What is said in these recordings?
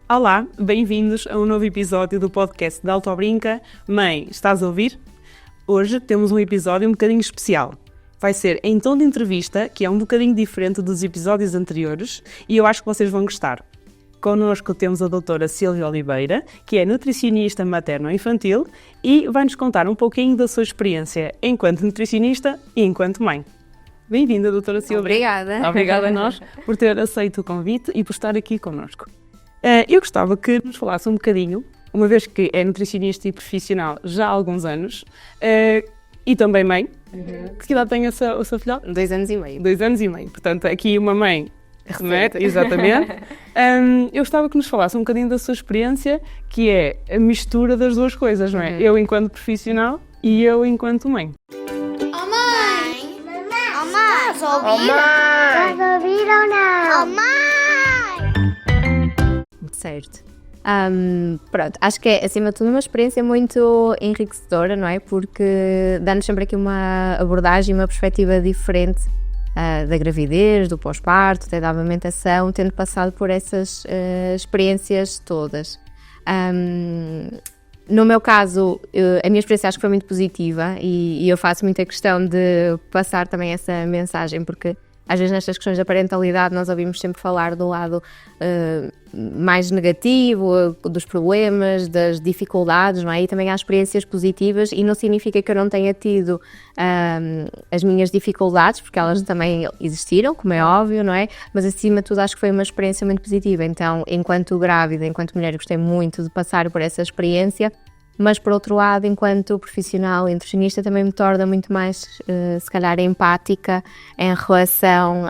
Olá, bem-vindos a um novo episódio do podcast da Autobrinca. Mãe, estás a ouvir? Hoje temos um episódio um bocadinho especial. Vai ser em tom de entrevista, que é um bocadinho diferente dos episódios anteriores, e eu acho que vocês vão gostar. Connosco temos a doutora Sílvia Oliveira, que é nutricionista materno-infantil e vai-nos contar um pouquinho da sua experiência enquanto nutricionista e enquanto mãe. Bem-vinda, doutora Sílvia. Obrigada. Obrigada a nós por ter aceito o convite e por estar aqui connosco. Eu gostava que nos falasse um bocadinho, uma vez que é nutricionista e profissional já há alguns anos, e também mãe. Que idade tem o seu filhote? 2 anos e meio. 2 anos e meio. Portanto, aqui uma mãe remete, exatamente. Eu gostava que nos falasse um bocadinho da sua experiência, que é a mistura das duas coisas, não é? Eu enquanto profissional e eu enquanto mãe. Oh mãe! Mamãe! Estás a ouvir? Estás a ouvir ou não? Oh mãe! Certo. Pronto, acho que é, acima de tudo, uma experiência muito enriquecedora, não é? Porque dá-nos sempre aqui uma abordagem, uma perspectiva diferente da gravidez, do pós-parto, até da amamentação, tendo passado por essas experiências todas. No meu caso, a minha experiência acho que foi muito positiva e eu faço muita questão de passar também essa mensagem, porque às vezes nestas questões da parentalidade nós ouvimos sempre falar do lado mais negativo, dos problemas, das dificuldades, não é? E também há experiências positivas e não significa que eu não tenha tido as minhas dificuldades, porque elas também existiram, como é óbvio, não é? Mas acima de tudo acho que foi uma experiência muito positiva. Então, enquanto grávida, enquanto mulher, gostei muito de passar por essa experiência. Mas, por outro lado, enquanto profissional e nutricionista, também me torna muito mais, se calhar, empática em relação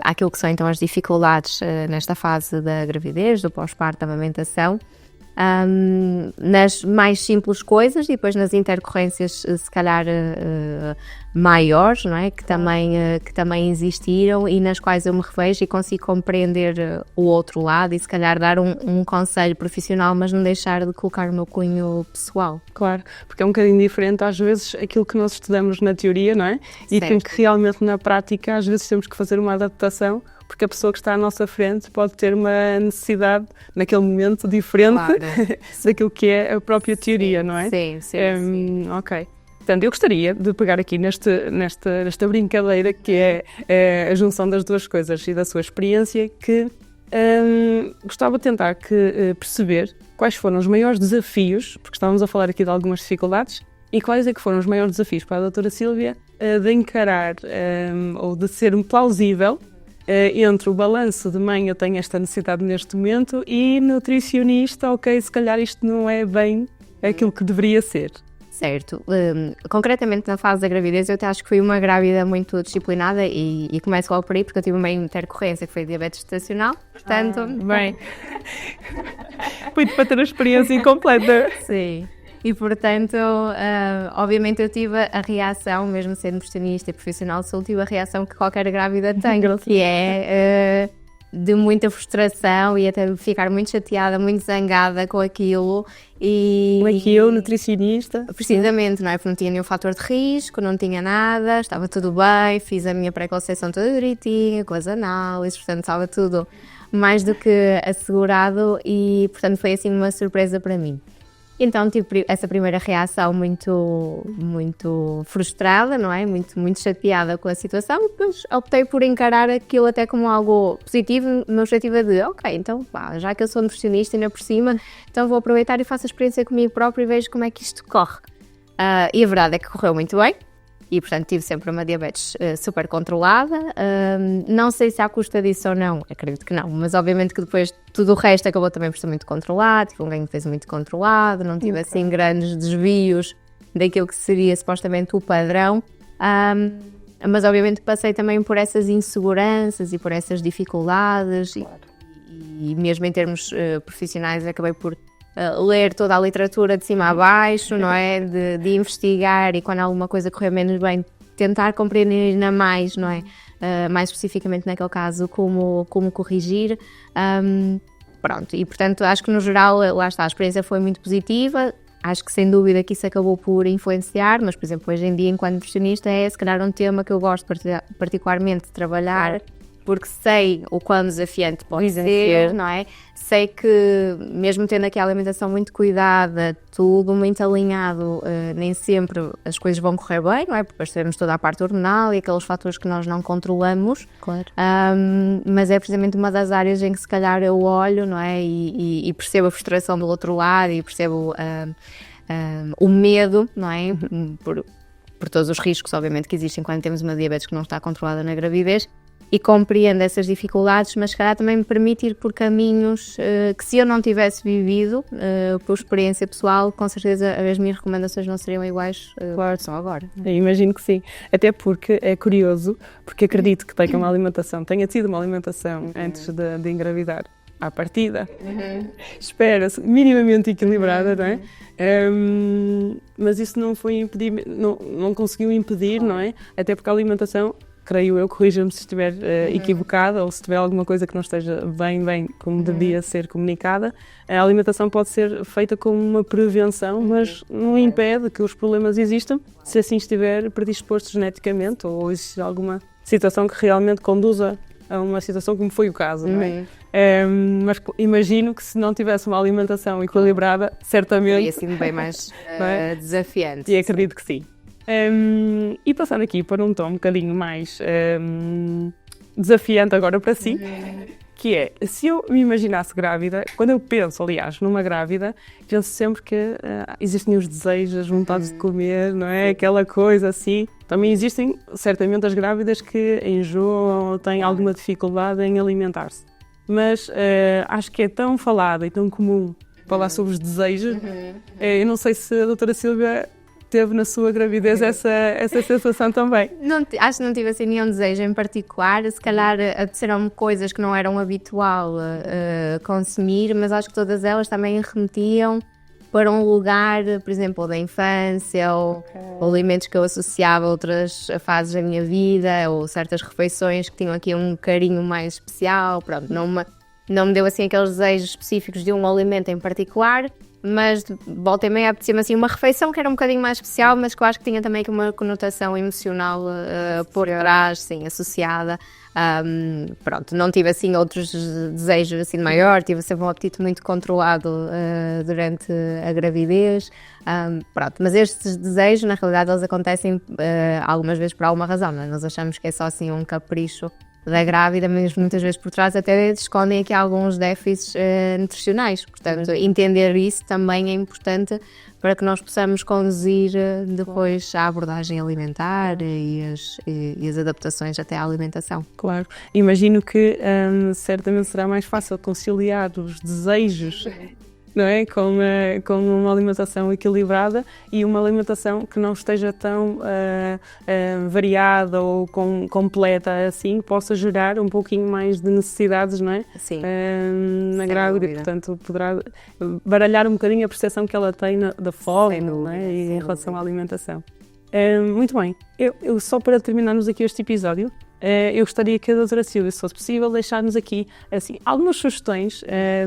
àquilo que são, então, as dificuldades nesta fase da gravidez, do pós-parto, da amamentação, nas mais simples coisas e depois nas intercorrências, se calhar, maiores, não é? Que também existiram e nas quais eu me revejo e consigo compreender o outro lado e se calhar dar um conselho profissional, mas não deixar de colocar o meu cunho pessoal. Claro, porque é um bocadinho diferente às vezes aquilo que nós estudamos na teoria, não é? E que realmente na prática às vezes temos que fazer uma adaptação, porque a pessoa que está à nossa frente pode ter uma necessidade naquele momento diferente, claro, daquilo que é a própria teoria, não é? Sim. Ok. Portanto, eu gostaria de pegar aqui nesta brincadeira que é a junção das duas coisas e da sua experiência, que gostava de tentar perceber quais foram os maiores desafios, porque estávamos a falar aqui de algumas dificuldades, e quais é que foram os maiores desafios para a doutora Sílvia de encarar ou de ser plausível entre o balanço de mãe, eu tenho esta necessidade neste momento, e nutricionista, ok, se calhar isto não é bem aquilo que deveria ser. Certo. Concretamente na fase da gravidez eu até acho que fui uma grávida muito disciplinada e começo logo por aí porque eu tive uma intercorrência que foi diabetes gestacional, portanto... Bem, fui para ter a experiência incompleta. Sim. E, portanto, obviamente eu tive a reação, mesmo sendo nutricionista e profissional, tive a reação que qualquer grávida tem, que é de muita frustração e até ficar muito chateada, muito zangada com aquilo. Como é que eu, nutricionista? Precisamente, não é? Porque não tinha nenhum fator de risco, não tinha nada, estava tudo bem, fiz a minha pré-conceição toda direitinha, com as análises, portanto estava tudo mais do que assegurado e, portanto, foi assim uma surpresa para mim. Então tive essa primeira reação muito frustrada, não é? Muito chateada com a situação, depois optei por encarar aquilo até como algo positivo, na perspectiva de, ok, então já que eu sou nutricionista ainda por cima, então vou aproveitar e faço a experiência comigo próprio e vejo como é que isto corre. E a verdade é que correu muito bem. E, portanto, tive sempre uma diabetes super controlada. Não sei se há custa disso ou não, acredito que não, mas obviamente que depois tudo o resto acabou também por ser muito controlado, tive um ganho de peso muito controlado, não tive assim grandes desvios daquilo que seria supostamente o padrão. Mas obviamente passei também por essas inseguranças e por essas dificuldades, claro. E mesmo em termos profissionais acabei por ler toda a literatura de cima a baixo, não é? De investigar e quando alguma coisa correr menos bem, tentar compreender ainda mais, não é? Mais especificamente naquele caso, como corrigir. Pronto, e portanto acho que no geral, lá está, a experiência foi muito positiva. Acho que sem dúvida que isso acabou por influenciar, mas por exemplo hoje em dia enquanto nutricionista é se calhar um tema que eu gosto particularmente de trabalhar porque sei o quão desafiante pode ser, não é? Sei que, mesmo tendo aqui a alimentação muito cuidada, tudo muito alinhado, nem sempre as coisas vão correr bem, não é? Porque depois temos toda a parte hormonal e aqueles fatores que nós não controlamos. Claro. Mas é precisamente uma das áreas em que se calhar eu olho, não é? E percebo a frustração do outro lado e percebo o medo, não é? Por todos os riscos, obviamente, que existem quando temos uma diabetes que não está controlada na gravidez. E compreendo essas dificuldades, mas se calhar também me permite ir por caminhos que, se eu não tivesse vivido, por experiência pessoal, com certeza as minhas recomendações não seriam iguais que são agora. Eu imagino que sim, até porque é curioso, porque acredito que tenha tido uma alimentação antes de engravidar, à partida, espera-se, minimamente equilibrada, não é? Mas isso não foi impedimento, não conseguiu impedir, não é? Até porque a alimentação, creio eu, corrija-me se estiver equivocada ou se tiver alguma coisa que não esteja bem como devia ser comunicada, a alimentação pode ser feita como uma prevenção, mas não impede que os problemas existam se assim estiver predisposto geneticamente ou existir alguma situação que realmente conduza a uma situação como foi o caso, não é? Mas imagino que se não tivesse uma alimentação equilibrada, certamente... Seria assim bem mais desafiante. E acredito que sim. E passando aqui para um tom um bocadinho mais desafiante agora para si, que é, se eu me imaginasse grávida, quando eu penso, aliás, numa grávida, penso sempre que existem os desejos, as vontades de comer, não é? Aquela coisa assim. Também existem, certamente, as grávidas que enjoam ou têm alguma dificuldade em alimentar-se. Mas acho que é tão falado e tão comum falar sobre os desejos. Eu não sei se a doutora Sílvia teve na sua gravidez essa sensação também. Acho que não tive assim nenhum desejo em particular, se calhar apeteceram-me coisas que não eram habitual consumir, mas acho que todas elas também remetiam para um lugar, por exemplo, da infância, ou alimentos que eu associava a outras fases da minha vida, ou certas refeições que tinham aqui um carinho mais especial. Pronto, não me deu assim aqueles desejos específicos de um alimento em particular, mas de volta e meia apetecia-me assim uma refeição que era um bocadinho mais especial, mas que eu acho que tinha também aqui uma conotação emocional por trás, sim, associada. Pronto, não tive assim outros desejos assim de maior, tive sempre um apetite muito controlado durante a gravidez. Pronto, mas estes desejos, na realidade, eles acontecem algumas vezes por alguma razão, não é? Nós achamos que é só assim um capricho da grávida, mas muitas vezes por trás até escondem aqui alguns déficits nutricionais. Portanto, entender isso também é importante para que nós possamos conduzir depois a abordagem alimentar e as adaptações até à alimentação. Claro. Imagino que certamente será mais fácil conciliar os desejos, não é? Com uma alimentação equilibrada e uma alimentação que não esteja tão variada ou completa assim, possa gerar um pouquinho mais de necessidades, não é? Sim. Na grávida, e portanto poderá baralhar um bocadinho a percepção que ela tem da fome, não é? E em relação à alimentação. Muito bem. Eu só para terminarmos aqui este episódio, eu gostaria que a doutora Sílvia, se fosse possível, deixar-nos aqui assim, algumas sugestões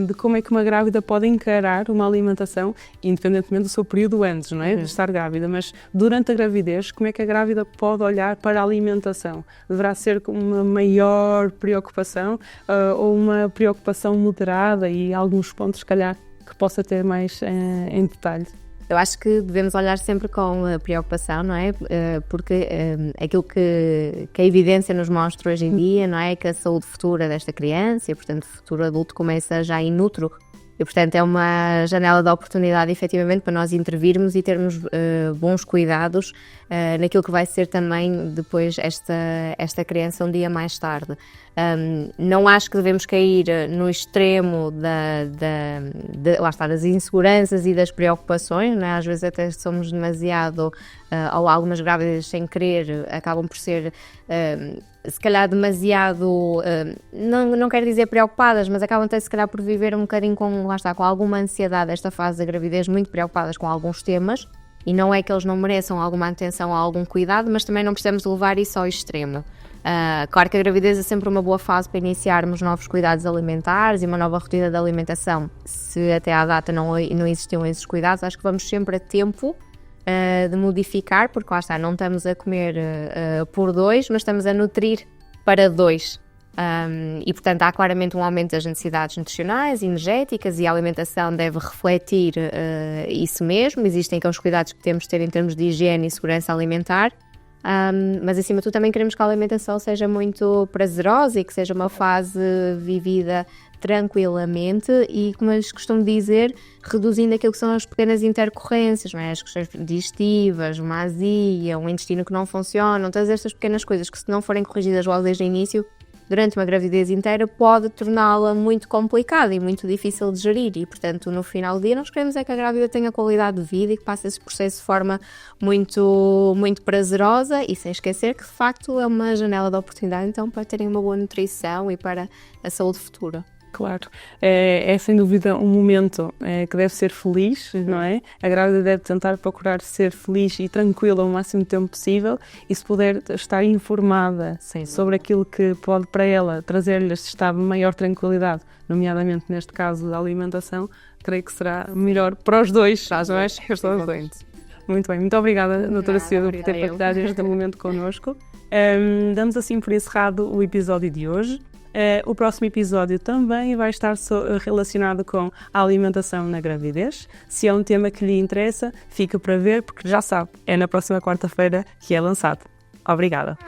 de como é que uma grávida pode encarar uma alimentação, independentemente do seu período antes, não é? De estar grávida, mas durante a gravidez, como é que a grávida pode olhar para a alimentação? Deverá ser com uma maior preocupação ou uma preocupação moderada e alguns pontos, se calhar, que possa ter mais em detalhe? Eu acho que devemos olhar sempre com preocupação, não é? Porque aquilo que a evidência nos mostra hoje em dia, não é? Que a saúde futura desta criança e, portanto, o futuro adulto começa já in utero. E, portanto, é uma janela de oportunidade, efetivamente, para nós intervirmos e termos bons cuidados naquilo que vai ser também depois esta criança um dia mais tarde. Não acho que devemos cair no extremo lá está, das inseguranças e das preocupações, não é? Às vezes até somos demasiado, ou algumas grávidas sem querer, acabam por ser se calhar demasiado, não quero dizer preocupadas, mas acabam até se calhar por viver um bocadinho com alguma ansiedade esta fase da gravidez, muito preocupadas com alguns temas, e não é que eles não mereçam alguma atenção ou algum cuidado, mas também não precisamos levar isso ao extremo. Claro que a gravidez é sempre uma boa fase para iniciarmos novos cuidados alimentares e uma nova rotina de alimentação. Se até à data não existiam esses cuidados, acho que vamos sempre a tempo de modificar, porque lá está, não estamos a comer por 2, mas estamos a nutrir para 2. E, portanto, há claramente um aumento das necessidades nutricionais, energéticas, e a alimentação deve refletir isso mesmo. Existem aqueles cuidados que temos de ter em termos de higiene e segurança alimentar, mas, acima de tudo, também queremos que a alimentação seja muito prazerosa e que seja uma fase vivida tranquilamente e, como eu costumo dizer, reduzindo aquilo que são as pequenas intercorrências, não é? As questões digestivas, uma azia, um intestino que não funciona, todas estas pequenas coisas que, se não forem corrigidas logo desde o início, durante uma gravidez inteira, pode torná-la muito complicada e muito difícil de gerir. E, portanto, no final do dia, nós queremos é que a grávida tenha qualidade de vida e que passe esse processo de forma muito, muito prazerosa, e sem esquecer que, de facto, é uma janela de oportunidade, então, para terem uma boa nutrição e para a saúde futura. Claro, é sem dúvida um momento que deve ser feliz, não é? A grávida deve tentar procurar ser feliz e tranquila o máximo de tempo possível, e se puder estar informada sobre aquilo que pode para ela trazer-lhe este estado de maior tranquilidade, nomeadamente neste caso da alimentação, creio que será melhor para os dois, não é? Muito bem, muito obrigada, doutora Cida, por ter partilhado este momento connosco. Damos assim por encerrado o episódio de hoje. O próximo episódio também vai estar relacionado com a alimentação na gravidez. Se é um tema que lhe interessa, fica para ver, porque já sabe, é na próxima quarta-feira que é lançado. Obrigada.